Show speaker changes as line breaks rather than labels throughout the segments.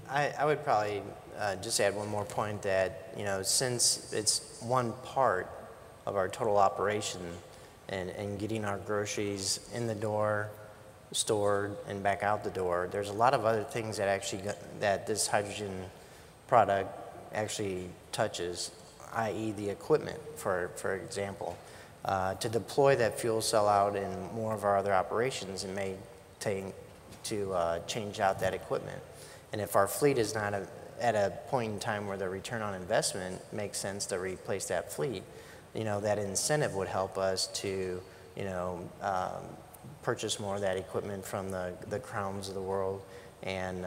I would probably just add one more point that, since it's one part of our total operation and getting our groceries in the door, stored, and back out the door, there's a lot of other things that this hydrogen product actually touches, i.e. the equipment, for example. To deploy that fuel cell out in more of our other operations, it may take to change out that equipment. And if our fleet is not at a point in time where the return on investment makes sense to replace that fleet, that incentive would help us to, purchase more of that equipment from the Crowns of the world and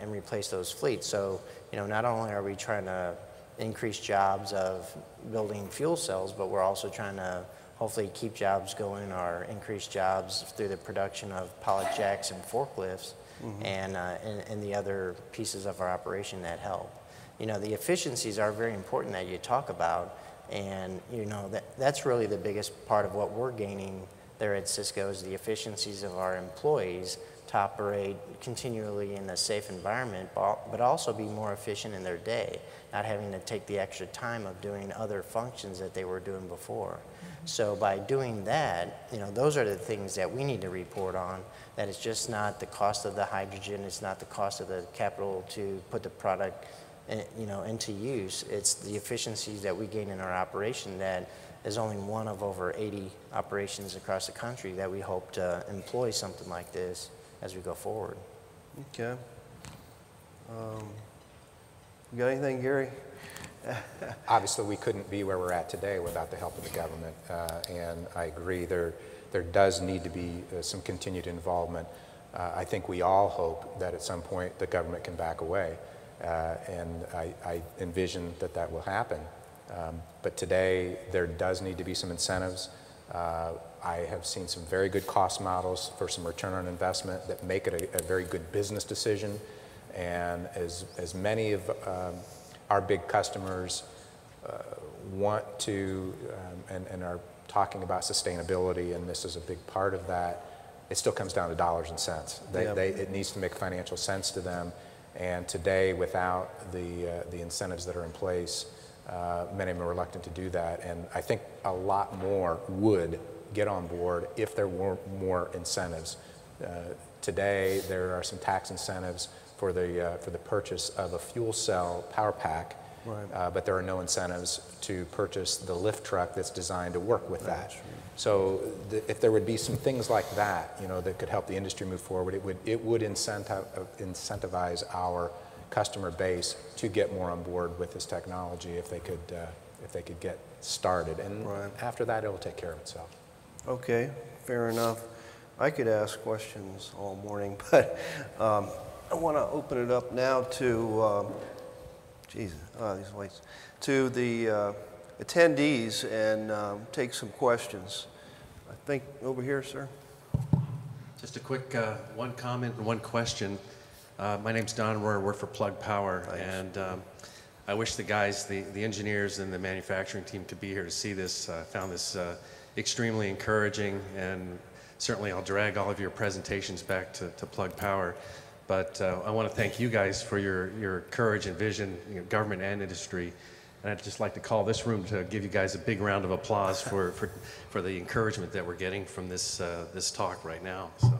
replace those fleets. So, not only are we trying to increase jobs of building fuel cells, but we're also trying to hopefully keep jobs going or increase jobs through the production of pallet jacks and forklifts, and the other pieces of our operation that help. The efficiencies are very important that you talk about, and that's really the biggest part of what we're gaining there at Cisco is the efficiencies of our employees to operate continually in a safe environment, but also be more efficient in their day, not having to take the extra time of doing other functions that they were doing before. So by doing that, those are the things that we need to report on, that it's just not the cost of the hydrogen, it's not the cost of the capital to put the product into use, it's the efficiencies that we gain in our operation that is only one of over 80 operations across the country that we hope to employ something like this as we go forward.
Okay. You got anything, Gary?
Obviously, we couldn't be where we're at today without the help of the government, and I agree there does need to be some continued involvement. I think we all hope that at some point the government can back away, and I envision that will happen. But today, there does need to be some incentives. I have seen some very good cost models for some return on investment that make it a very good business decision. And as many of our big customers want to and are talking about sustainability, and this is a big part of that, it still comes down to dollars and cents. It needs to make financial sense to them. And today, without the incentives that are in place, many of them are reluctant to do that, and I think a lot more would get on board if there were more incentives. Today, there are some tax incentives for the purchase of a fuel cell power pack, right. But there are no incentives to purchase the lift truck that's designed to work with that. True. So if there would be some things like that, that could help the industry move forward, it would incentivize our customer base to get more on board with this technology if they could get started, and right. After that it'll take care of itself.
Okay, fair enough. I could ask questions all morning, but I want to open it up now to these lights, to the attendees and take some questions. I think over here, sir.
Just a quick one comment and one question. My name's Don Rohr, I work for Plug Power, and I wish the guys, the engineers and the manufacturing team could be here to see this. I found this extremely encouraging, and certainly I'll drag all of your presentations back to Plug Power. But I want to thank you guys for your courage and vision, government and industry. And I'd just like to call this room to give you guys a big round of applause for the encouragement that we're getting from this talk right now. So.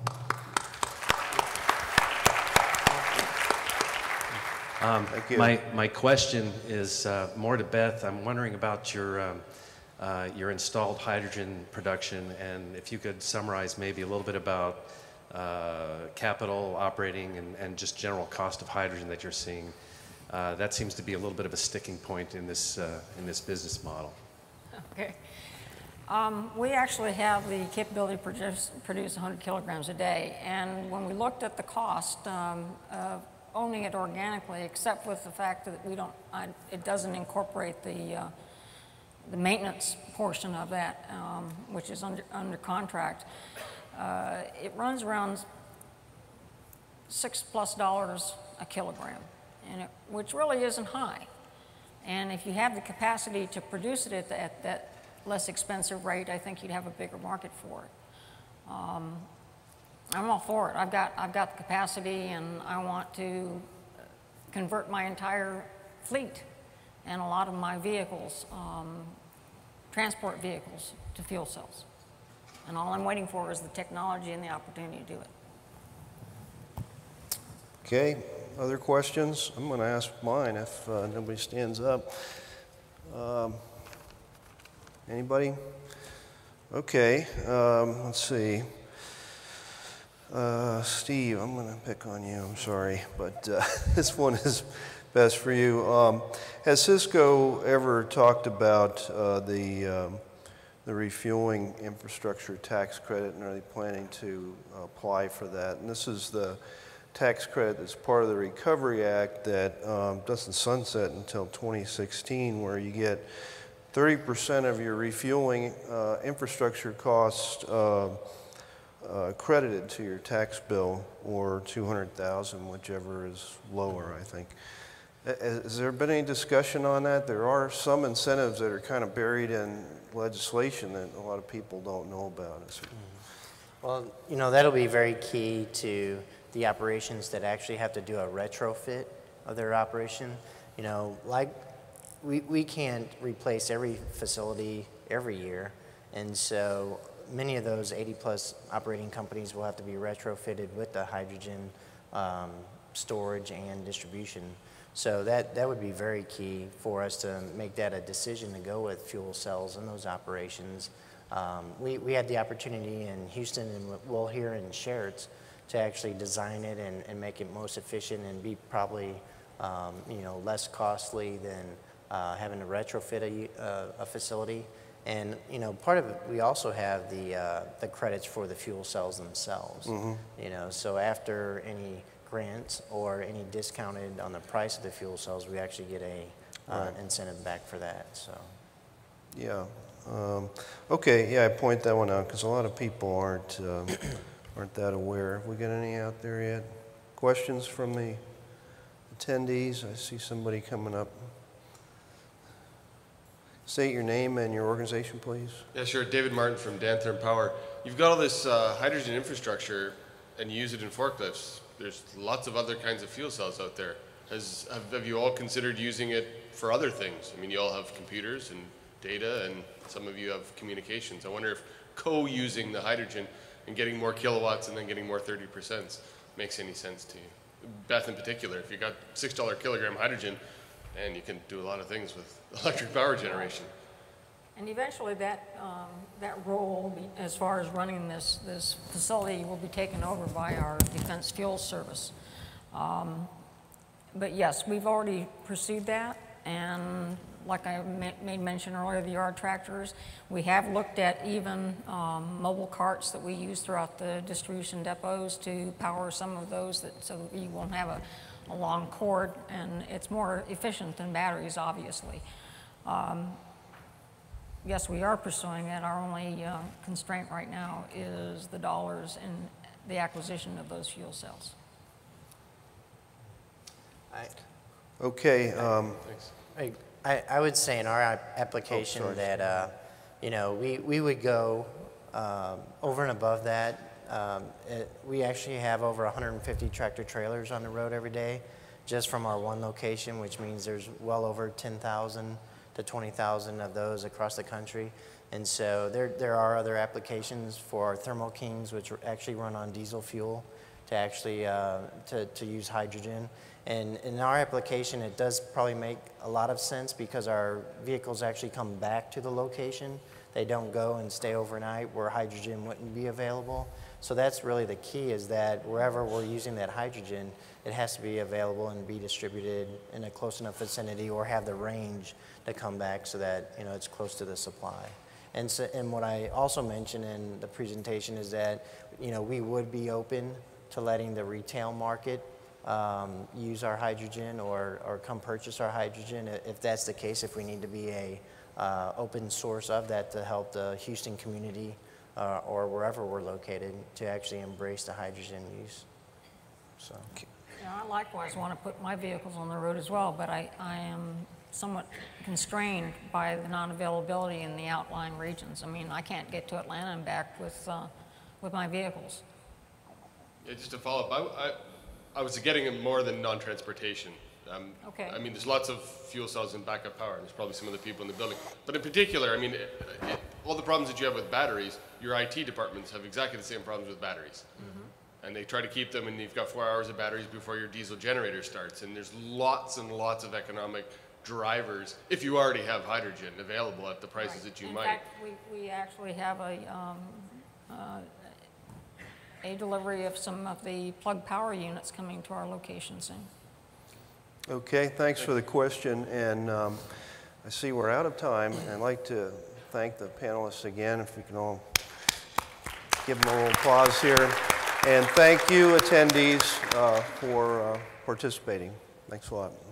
Thank you.
My question is more to Beth. I'm wondering about your installed hydrogen production, and if you could summarize maybe a little bit about capital, operating, and just general cost of hydrogen that you're seeing. That seems to be a little bit of a sticking point in this business model.
Okay. We actually have the capability to produce 100 kilograms a day, and when we looked at the cost of owning it organically, except with the fact that it doesn't incorporate the maintenance portion of that, which is under contract. It runs around $6+ a kilogram, which really isn't high. And if you have the capacity to produce it at that less expensive rate, I think you'd have a bigger market for it. I'm all for it. I've got the capacity, and I want to convert my entire fleet and a lot of my vehicles, transport vehicles, to fuel cells. And all I'm waiting for is the technology and the opportunity to do it.
Okay, other questions? I'm going to ask mine if nobody stands up. Anybody? Okay, let's see. Steve, I'm going to pick on you, I'm sorry, but this one is best for you. Has Cisco ever talked about the refueling infrastructure tax credit, and are they planning to apply for that? And this is the tax credit that's part of the Recovery Act that doesn't sunset until 2016, where you get 30% of your refueling infrastructure costs credited to your tax bill, or $200,000, whichever is lower, I think. Has there been any discussion on that? There are some incentives that are kind of buried in legislation that a lot of people don't know about.
Well, you know, that'll be very key to the operations that actually have to do a retrofit of their operation. You know, like we can't replace every facility every year, and so many of those 80+ operating companies will have to be retrofitted with the hydrogen storage and distribution. So that would be very key for us to make that a decision to go with fuel cells in those operations. We had the opportunity in Houston and well here in Schertz to actually design it and make it most efficient and be probably you know, less costly than having to retrofit a facility. And you know, part of it, we also have the credits for the fuel cells themselves. Mm-hmm. You know, so after any grants or any discounted on the price of the fuel cells, we actually get a incentive back for that. So. Yeah.
Okay. Yeah, I point that one out because a lot of people aren't that aware. Have we got any out there yet? Questions from the attendees? I see somebody coming up. State your name and your organization, please.
Yeah, sure. David Martin from Dantherm Power. You've got all this hydrogen infrastructure, and you use it in forklifts. There's lots of other kinds of fuel cells out there. Have you all considered using it for other things? I mean, you all have computers and data, and some of you have communications. I wonder if co-using the hydrogen and getting more kilowatts and then getting more 30% makes any sense to you. Beth in particular, if you got $6 kilogram hydrogen, and you can do a lot of things with electric power generation.
And eventually that role, as far as running this facility, will be taken over by our Defense Fuel Service. But yes, we've already pursued that, and like I made mention earlier, the yard tractors, we have looked at even mobile carts that we use throughout the distribution depots to power some of those, so that we won't have a long cord, and it's more efficient than batteries, obviously. Yes, we are pursuing it. Our only constraint right now is the dollars in the acquisition of those fuel cells.
Okay.
Thanks.
I would say in our application that you know, we would go over and above that. We actually have over 150 tractor trailers on the road every day, just from our one location, which means there's well over 10,000 to 20,000 of those across the country. And so there are other applications for our Thermo Kings, which actually run on diesel fuel, to actually to use hydrogen. And in our application, it does probably make a lot of sense because our vehicles actually come back to the location. They don't go and stay overnight where hydrogen wouldn't be available. So that's really the key, is that wherever we're using that hydrogen, it has to be available and be distributed in a close enough vicinity or have the range to come back so that, you know, it's close to the supply. And so, and what I also mentioned in the presentation is that, you know, we would be open to letting the retail market use our hydrogen or come purchase our hydrogen if that's the case, if we need to be a open source of that to help the Houston community or wherever we're located to actually embrace the hydrogen use. So.
Yeah, I likewise want to put my vehicles on the road as well, but I am somewhat constrained by the non-availability in the outlying regions. I mean, I can't get to Atlanta and back with my vehicles.
Yeah, just to follow up, I was getting more than non-transportation.
Okay.
I mean, there's lots of fuel cells and backup power, and there's probably some other people in the building. But in particular, I mean, all the problems that you have with batteries, your IT departments have exactly the same problems with batteries. And they try to keep them, and you've got 4 hours of batteries before your diesel generator starts. And there's lots and lots of economic drivers if you already have hydrogen available at the prices that you
In
might.
fact, we actually have a delivery of some of the Plug Power units coming to our location soon.
Okay, thanks for the question, and I see we're out of time. I'd like to thank the panelists again, if we can all give them a little applause here. And thank you, attendees, for participating. Thanks a lot.